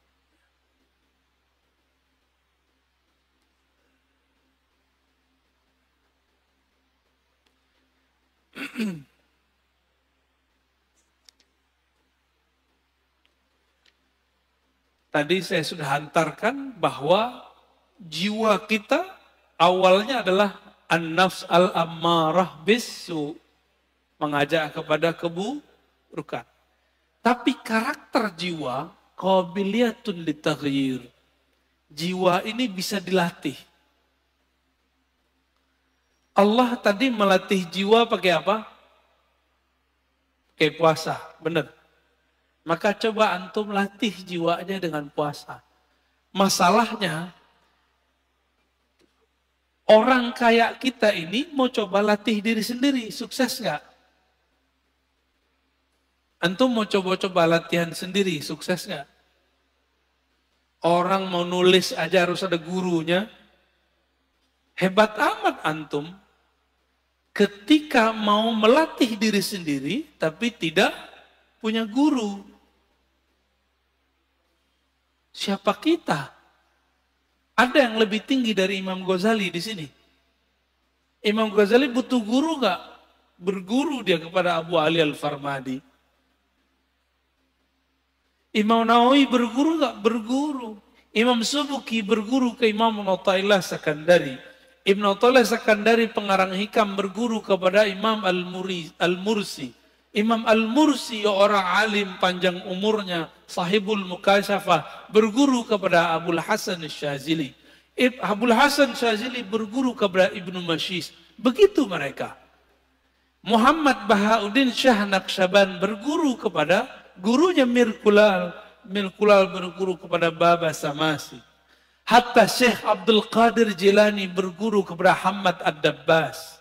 S1: Tadi saya sudah hantarkan bahwa jiwa kita awalnya adalah an-nafs al-ammarah bisu, mengajak kepada keburukan. Tapi karakter jiwa qabiliyatun litaghyir. Jiwa ini bisa dilatih. Allah tadi melatih jiwa pakai apa? Pakai puasa, benar. Maka coba antum latih jiwanya dengan puasa. Masalahnya, orang kayak kita ini mau coba latih diri sendiri, sukses nggak? Antum mau coba-coba latihan sendiri, sukses nggak? Orang mau nulis aja harus ada gurunya. Hebat amat antum ketika mau melatih diri sendiri, tapi tidak punya guru. Siapa kita? Ada yang lebih tinggi dari Imam Ghazali di sini. Imam Ghazali butuh guru nggak? Berguru dia kepada Abu Ali Al-Farmadi. Imam Nawawi berguru nggak? Berguru. Imam Subuki berguru ke Imam Athaillah Sakandari. Ibn Athaillah Sakandari pengarang hikam berguru kepada Imam Al-Mursi. Imam Al-Mursi orang alim panjang umurnya, sahibul mukasyafah, berguru kepada Abul Hasan Syazili. Abul Hasan Syazili berguru kepada Ibnu Mashis. Begitu mereka. Muhammad Bahauddin Syah Naqsyaban berguru kepada gurunya Mir Kulal. Mir Kulal berguru kepada Baba Samasi. Hatta Syekh Abdul Qadir Jilani berguru kepada Hamad Ad-Dabbas.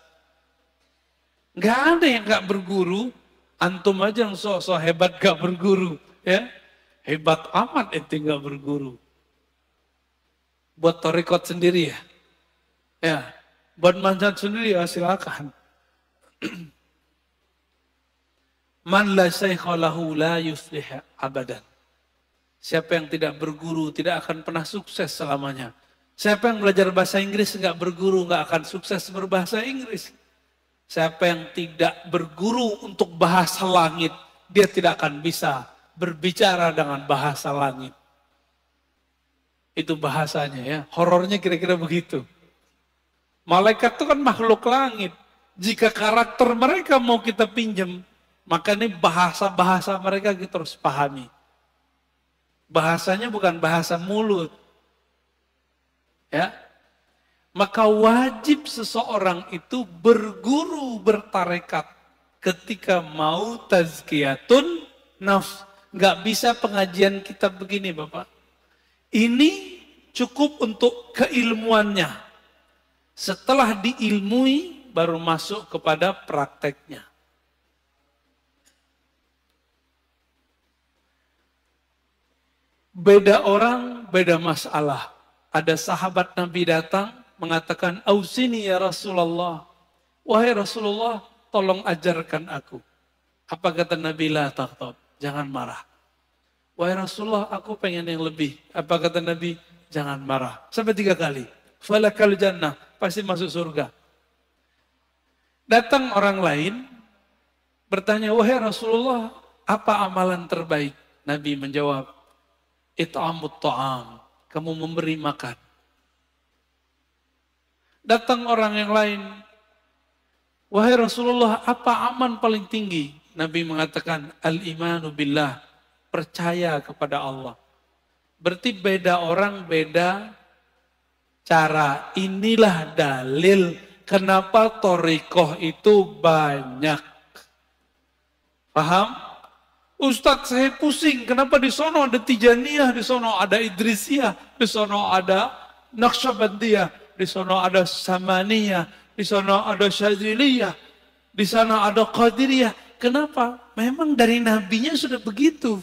S1: Gak ada yang gak berguru. Antum aja yang sok-sok hebat gak berguru. Ya, hebat amat itu gak berguru. Buat torikot sendiri ya. Ya, buat manjat sendiri ya silakan. Man la syaikha lahu la yuflih abadan. Siapa yang tidak berguru tidak akan pernah sukses selamanya. Siapa yang belajar bahasa Inggris nggak berguru nggak akan sukses berbahasa Inggris. Siapa yang tidak berguru untuk bahasa langit, dia tidak akan bisa berbicara dengan bahasa langit. Itu bahasanya ya. Horornya kira-kira begitu. Malaikat itu kan makhluk langit. Jika karakter mereka mau kita pinjam, maka ini bahasa-bahasa mereka kita harus pahami. Bahasanya bukan bahasa mulut. Ya. Maka wajib seseorang itu berguru bertarekat ketika mau tazkiyatun nafs. Nggak bisa pengajian kita begini Bapak. Ini cukup untuk keilmuannya. Setelah diilmui baru masuk kepada prakteknya. Beda orang, beda masalah. Ada sahabat Nabi datang mengatakan, "Ausini ya Rasulullah." Wahai Rasulullah, tolong ajarkan aku. Apa kata Nabi? La taghdab, jangan marah. Wahai Rasulullah, aku pengen yang lebih. Apa kata Nabi? Jangan marah. Sampai 3 kali. Falakal jannah, pasti masuk surga. Datang orang lain, bertanya, wahai Rasulullah, apa amalan terbaik? Nabi menjawab, It'amut ta'am. Kamu memberi makan. Datang orang yang lain. Wahai Rasulullah, apa aman paling tinggi? Nabi mengatakan, al-imanu billah. Percaya kepada Allah. Berarti beda orang, beda cara. Inilah dalil kenapa thariqah itu banyak. Paham? Ustadz, saya pusing, kenapa di sono ada Tijaniyah, di sono ada Idrisiyah, di sono ada Naqsyabandiyah, di sono ada Samaniyah, di sono ada Syadziliyah, di sana ada Qadiriyah. Kenapa? Memang dari nabinya sudah begitu.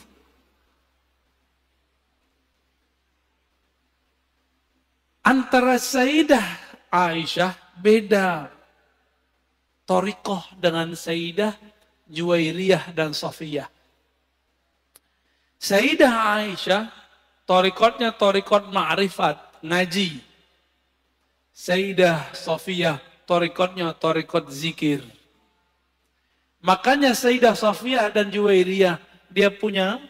S1: Antara Sayyidah Aisyah beda thariqah dengan Sayyidah Juwairiyah dan Safiyah. Sayyidah Aisyah, thariqatnya thariqat ma'rifat, ngaji. Sayyidah Safiyah, thariqatnya thariqat zikir. Makanya Sayyidah Safiyah dan Juwairiyah, dia punya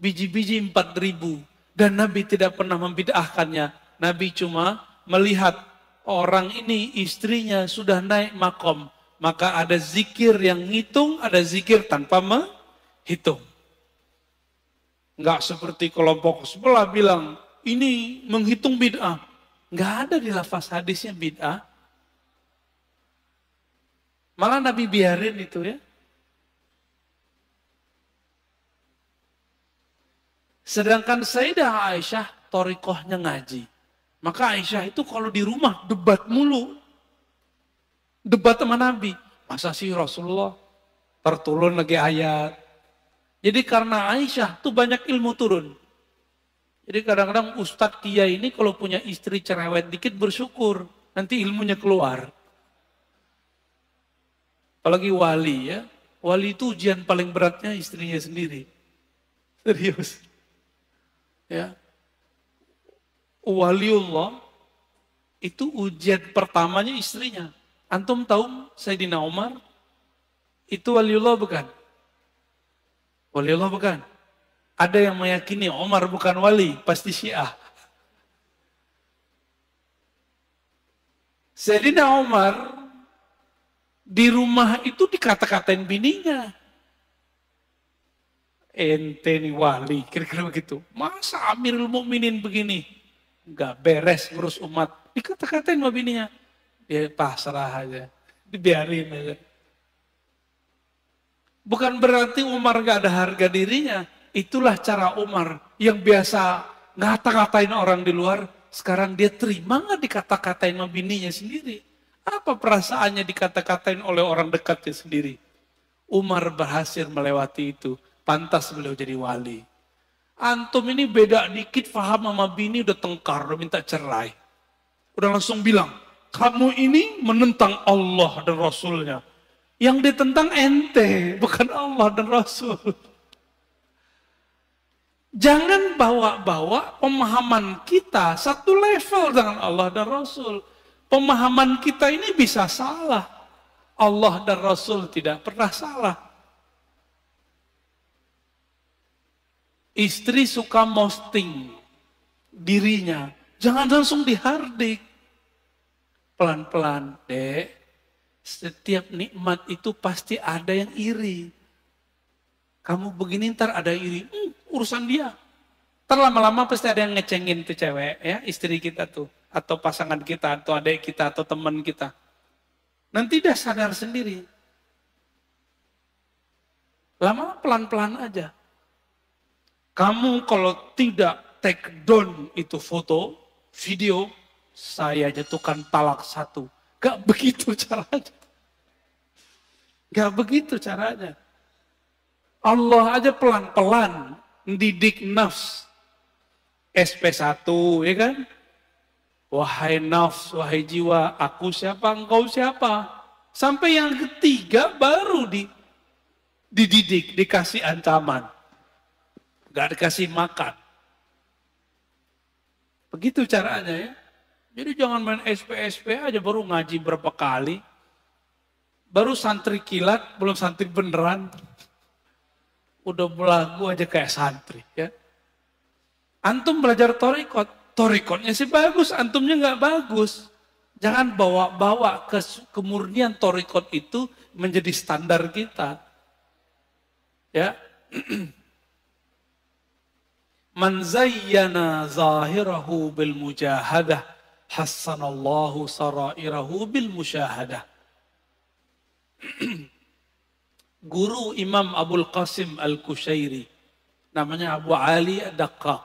S1: biji-biji 4.000. Dan Nabi tidak pernah membid'ahkannya. Nabi cuma melihat orang ini, istrinya sudah naik makom. Maka ada zikir yang ngitung, ada zikir tanpa menghitung. Enggak seperti kelompok sebelah bilang, ini menghitung bid'ah. Enggak ada di lafaz hadisnya bid'ah. Malah Nabi biarin itu ya. Sedangkan Sayyidah Aisyah, thariqahnya ngaji. Maka Aisyah itu kalau di rumah debat mulu. Debat sama Nabi. Masa sih Rasulullah terturun lagi ayat. Jadi karena Aisyah tuh banyak ilmu turun. Jadi kadang-kadang Ustadz Kiai ini kalau punya istri cerewet dikit bersyukur. Nanti ilmunya keluar. Apalagi wali ya. Wali itu ujian paling beratnya istrinya sendiri. Serius. Ya. Waliullah itu ujian pertamanya istrinya. Antum tahu Sayyidina Umar? Itu waliullah bukan? Waliullah bukan? Ada yang meyakini Umar bukan wali, pasti Syiah. Sayyidina Umar di rumah itu dikata-katain bininya. Ente nih wali, kira-kira begitu. Masa Amirul Mukminin begini? Enggak beres ngurus umat. Dikata-katain sama bininya. Dia pasrah aja, dibiarin aja. Bukan berarti Umar gak ada harga dirinya. Itulah cara Umar yang biasa ngata-katain orang di luar. Sekarang dia terima gak dikata-katain sama bininya sendiri. Apa perasaannya dikata-katain oleh orang dekatnya sendiri. Umar berhasil melewati itu. Pantas beliau jadi wali. Antum ini beda dikit paham sama bini udah tengkar, udah minta cerai. Udah langsung bilang, kamu ini menentang Allah dan Rasulnya. Yang ditentang ente, bukan Allah dan Rasul. Jangan bawa-bawa pemahaman kita satu level dengan Allah dan Rasul. Pemahaman kita ini bisa salah. Allah dan Rasul tidak pernah salah. Istri suka posting dirinya. Jangan langsung dihardik. Pelan-pelan, dek. Setiap nikmat itu pasti ada yang iri. Kamu begini ntar ada iri. Urusan dia. Ntar lama-lama pasti ada yang ngecengin tuh cewek. Ya, istri kita tuh. Atau pasangan kita. Atau adik kita. Atau teman kita. Nanti dia sadar sendiri. Lama pelan-pelan aja. Kamu kalau tidak take down itu foto, video, saya jatuhkan talak 1. Gak begitu caranya. Gak begitu caranya. Allah aja pelan-pelan mendidik nafs. SP1 ya kan? Wahai nafs, wahai jiwa, aku siapa, engkau siapa. Sampai yang ketiga baru dididik, dikasih ancaman. Gak dikasih makan. Begitu caranya ya. Jadi jangan main SP aja baru ngaji berapa kali. Baru santri kilat, belum santri beneran. Udah belagu aja kayak santri ya. Antum belajar torikotnya sih bagus, antumnya nggak bagus. Jangan bawa-bawa kemurnian torikot itu menjadi standar kita. Ya. Man zayyana zahirahu bil mujahadah, hassanallahu sarairahu bil musyahadah. Guru Imam Abul Qasim Al-Kushairi, namanya Abu Ali Ad-Daqqaq.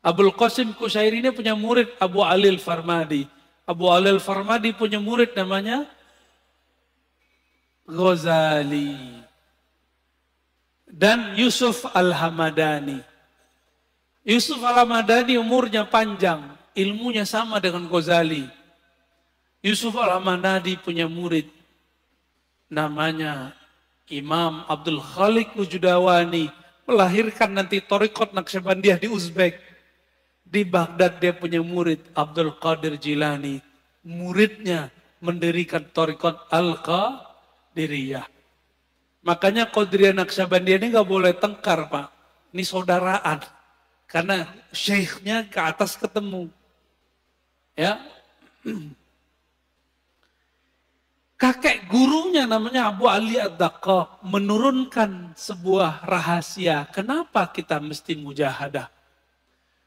S1: Abul Qasim Kushairi ini punya murid Abu Ali Al-Farmadi. Abu Ali Al-Farmadi punya murid namanya Ghazali. Dan Yusuf Al-Hamadani. Yusuf Al-Hamadani umurnya panjang, ilmunya sama dengan Ghazali. Yusuf Al-Hamadani punya murid namanya Imam Abdul Khaliq Wujudawani, melahirkan nanti Thariqat Naqsyabandiyah di Uzbek. Di Baghdad dia punya murid Abdul Qadir Jilani. Muridnya mendirikan Thariqat Al-Qadiriyah. Makanya Qadiriyah Naqsyabandiyah ini gak boleh tengkar, Pak. Ini saudaraan. Karena syekhnya ke atas ketemu. Ya. Kakek gurunya namanya Abu Ali Ad-Daqqaq menurunkan sebuah rahasia. Kenapa kita mesti mujahadah?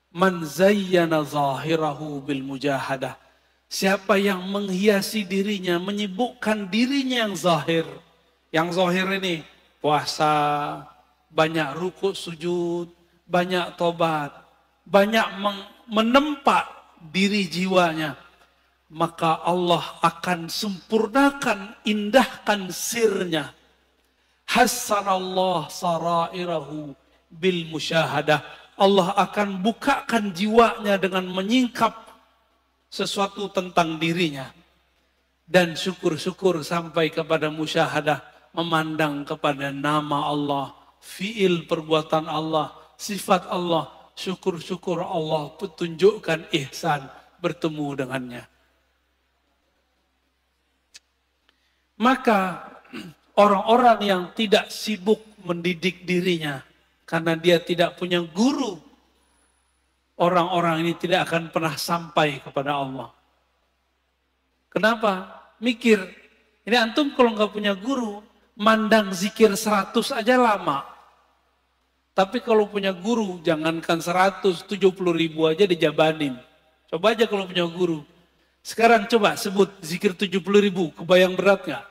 S1: Man zayyana zahirahu bil mujahadah. Siapa yang menghiasi dirinya, menyibukkan dirinya yang zahir. Yang zahir ini puasa, banyak rukuk sujud, banyak tobat, banyak menempa diri jiwanya. Maka Allah akan sempurnakan, indahkan sirnya. Hassanallah sarairahu bil musyahadah. Allah akan bukakan jiwanya dengan menyingkap sesuatu tentang dirinya. Dan syukur-syukur sampai kepada musyahadah, memandang kepada nama Allah, fiil perbuatan Allah, sifat Allah, syukur-syukur Allah petunjukkan ihsan bertemu dengannya. Maka orang-orang yang tidak sibuk mendidik dirinya karena dia tidak punya guru, orang-orang ini tidak akan pernah sampai kepada Allah. Kenapa? Mikir, ini antum kalau nggak punya guru, mandang zikir 100 aja lama. Tapi kalau punya guru, jangankan 170 ribu aja dijabanin. Coba aja kalau punya guru. Sekarang coba sebut zikir 70 ribu, kebayang berat nggak?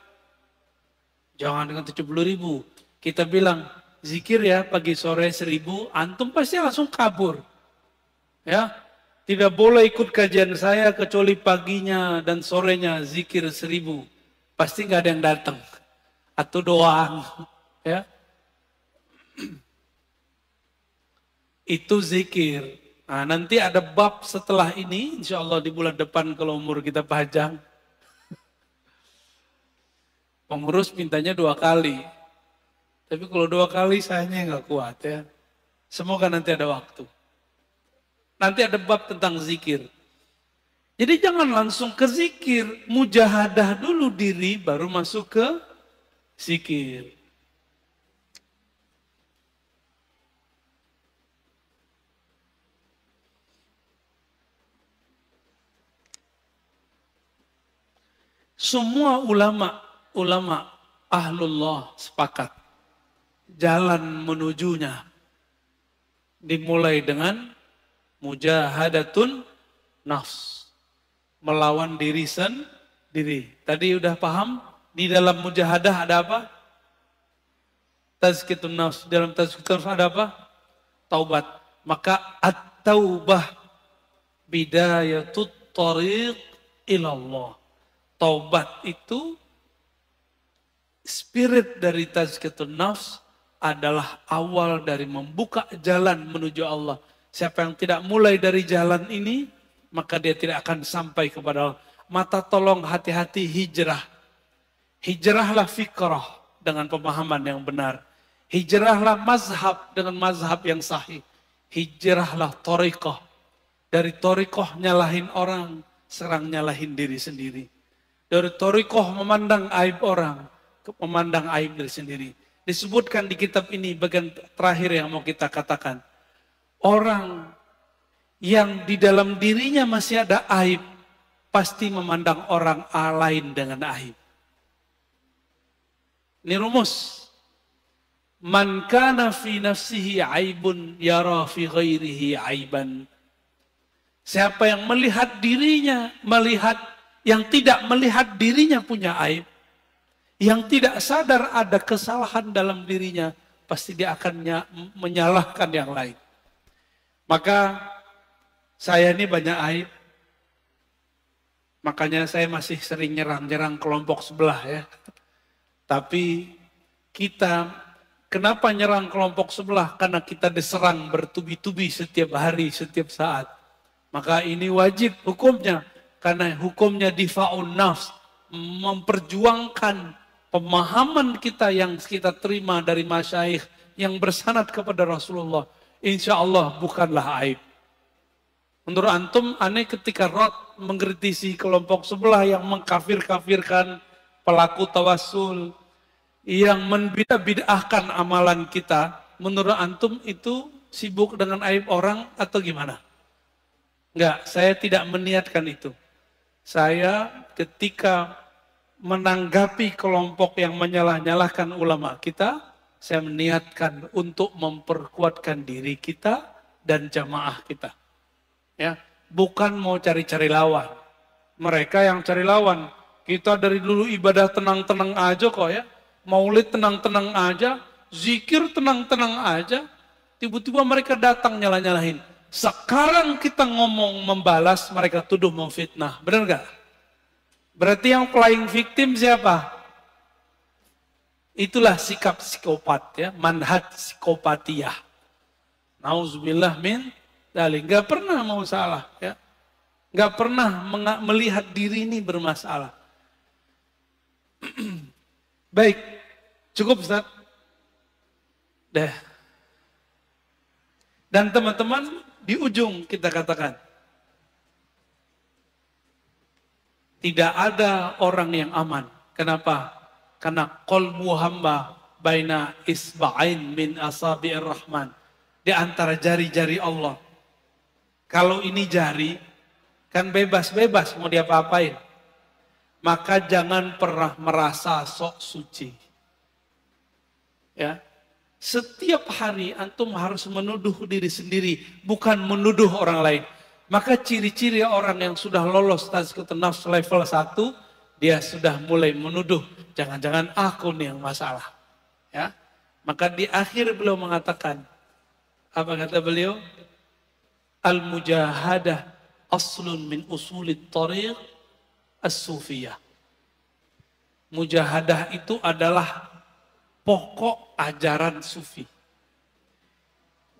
S1: Jangan dengan 70 ribu. Kita bilang, zikir ya pagi sore 1000, antum pasti langsung kabur. Ya, tidak boleh ikut kajian saya kecuali paginya dan sorenya zikir 1000. Pasti nggak ada yang datang. Atau doang. Ya. Itu zikir. Nah, nanti ada bab setelah ini, insya Allah di bulan depan kalau umur kita panjang. Pengurus mintanya 2 kali. Tapi kalau 2 kali sayangnya nggak kuat ya. Semoga nanti ada waktu. Nanti ada bab tentang zikir. Jadi jangan langsung ke zikir. Mujahadah dulu diri baru masuk ke zikir. Semua ulama ahlullah sepakat. Jalan menujunya dimulai dengan mujahadatun nafs. Melawan diri sendiri. Tadi udah paham? Di dalam mujahadah ada apa? Tazkiyatun nafs. Dalam tazkiyatun nafs ada apa? Taubat. Maka at-taubah bidayatut tariq ilallah. Taubat itu spirit dari tazkiyatun nafs adalah awal dari membuka jalan menuju Allah. Siapa yang tidak mulai dari jalan ini, maka dia tidak akan sampai kepada Allah. Mata tolong hati-hati hijrah. Hijrahlah fikrah dengan pemahaman yang benar. Hijrahlah mazhab dengan mazhab yang sahih. Hijrahlah thariqah. Dari thariqah nyalahin orang, serang nyalahin diri sendiri. Dari thariqah memandang aib orang, memandang aib diri sendiri. Disebutkan di kitab ini bagian terakhir yang mau kita katakan. Orang yang di dalam dirinya masih ada aib, pasti memandang orang lain dengan aib. Ini rumus. Man kana fi nafsihi aibun yara fi ghairihi aiban. Siapa yang melihat dirinya, yang tidak melihat dirinya punya aib, yang tidak sadar ada kesalahan dalam dirinya, pasti dia akan menyalahkan yang lain. Maka saya ini banyak aib, makanya saya masih sering nyerang-nyerang kelompok sebelah ya. Tapi kita, kenapa nyerang kelompok sebelah? Karena kita diserang bertubi-tubi setiap hari, setiap saat. Maka ini wajib hukumnya, karena hukumnya difa'un nafs, memperjuangkan pemahaman kita yang kita terima dari masyayikh yang bersanad kepada Rasulullah. Insya Allah bukanlah aib. Menurut antum, aneh ketika Rod mengkritisi kelompok sebelah yang mengkafir-kafirkan pelaku tawassul, yang membid'ahkan amalan kita, menurut antum itu sibuk dengan aib orang atau gimana? Enggak, saya tidak meniatkan itu. Saya ketika menanggapi kelompok yang menyalah-nyalahkan ulama kita, saya meniatkan untuk memperkuatkan diri kita dan jamaah kita. Ya, bukan mau cari-cari lawan. Mereka yang cari lawan. Kita dari dulu ibadah tenang-tenang aja kok ya. Maulid tenang-tenang aja, zikir tenang-tenang aja. Tiba-tiba mereka datang nyalah-nyalahin. Sekarang kita ngomong membalas, mereka tuduh memfitnah. Benar gak? Berarti yang playing victim siapa? Itulah sikap psikopat ya, manhaj psikopatiyah. Nauzubillah min dzalik. Gak pernah mau salah ya. Gak pernah melihat diri ini bermasalah. Baik, cukup Ustaz. Dah. Dan teman-teman, di ujung kita katakan, tidak ada orang yang aman. Kenapa? Karena qalbu hamba baina isba'ain min asabi'ir rahman. Di antara jari-jari Allah. Kalau ini jari, kan bebas-bebas mau diapa-apain. Maka jangan pernah merasa sok suci. Ya. Setiap hari antum harus menuduh diri sendiri, bukan menuduh orang lain. Maka ciri-ciri orang yang sudah lolos tazkiyatun nafs level 1, dia sudah mulai menuduh, jangan-jangan aku nih yang masalah. Ya. Maka di akhir beliau mengatakan, apa kata beliau? Al-mujahadah aslun min usulit tariq as-sufiyah. Mujahadah itu adalah pokok ajaran sufi.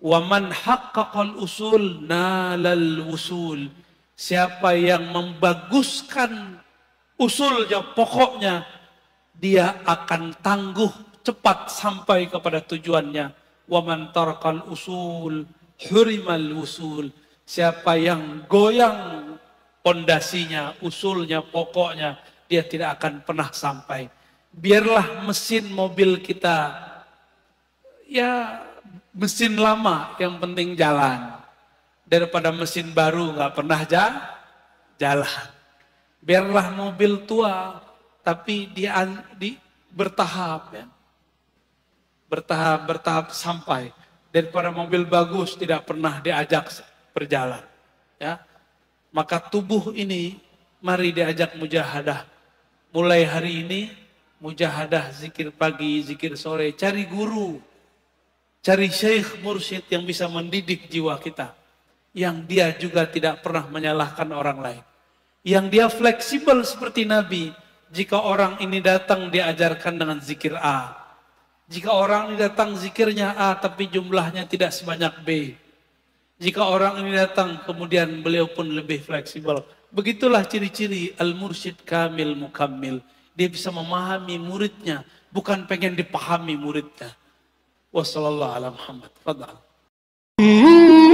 S1: Wa man haqqaqal usul nalal usul. Siapa yang membaguskan usulnya, pokoknya, dia akan tangguh cepat sampai kepada tujuannya. Wa man tarqal usul hurimal usul. Siapa yang goyang pondasinya, usulnya, pokoknya, dia tidak akan pernah sampai. Biarlah mesin mobil kita, ya mesin lama yang penting jalan. Daripada mesin baru nggak pernah jalan. Biarlah mobil tua, tapi dia bertahap ya. Bertahap sampai. Daripada mobil bagus tidak pernah diajak berjalan. Ya. Maka tubuh ini mari diajak mujahadah. Mulai hari ini mujahadah, zikir pagi, zikir sore, cari guru. Cari syekh mursyid yang bisa mendidik jiwa kita. Yang dia juga tidak pernah menyalahkan orang lain. Yang dia fleksibel seperti Nabi. Jika orang ini datang diajarkan dengan zikir A. Jika orang ini datang zikirnya A tapi jumlahnya tidak sebanyak B. Jika orang ini datang kemudian beliau pun lebih fleksibel. Begitulah ciri-ciri al-mursyid kamil mukammil. Dia bisa memahami muridnya. Bukan pengen dipahami muridnya. Wassalamualaikum warahmatullahi wabarakatuh.